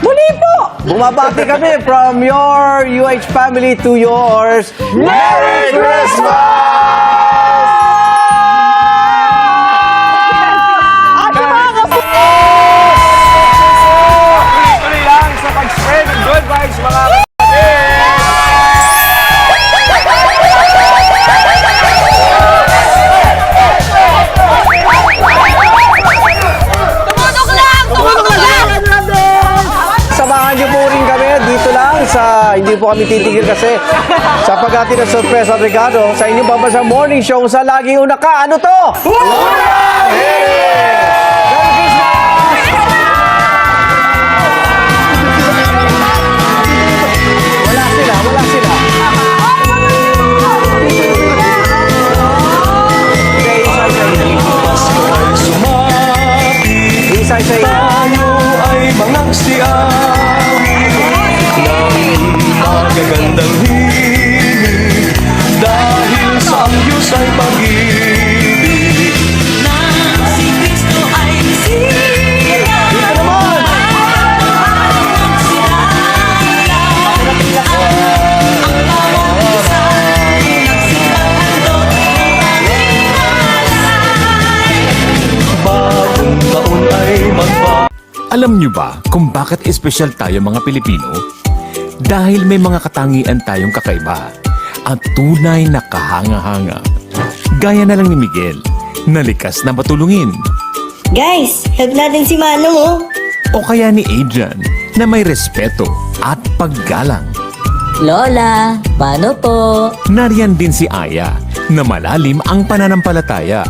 Muli po! Bumabati kami from your UH family to yours. Merry Christmas! Tuloy lang sa pag-spread ng good vibes, mga samahan niyo po rin kami dito lang sa, hindi po kami titigil kasi sa paghatid ng surprise at regalo sa inyong pambansang morning show sa laging una ka. Ano to? Wala sila. Isa-isa. Tayo ay mangangsiang ng magagandang himig dahil sa ang Diyos ay pag-ibig. Si Kristo ay silang ang bawat isa nagsilang handog aming alay. Bagong taon ay Alam niyo ba kung bakit espesyal tayo mga Pilipino? Dahil may mga katangian tayong kakaiba at tunay na kahanga-hanga. Gaya na lang ni Miguel, na likas na matulungin. Guys, help natin si Manong oh. O kaya ni Adrian, na may respeto at paggalang. Lola, paano po? Nariyan din si Aya, na malalim ang pananampalataya.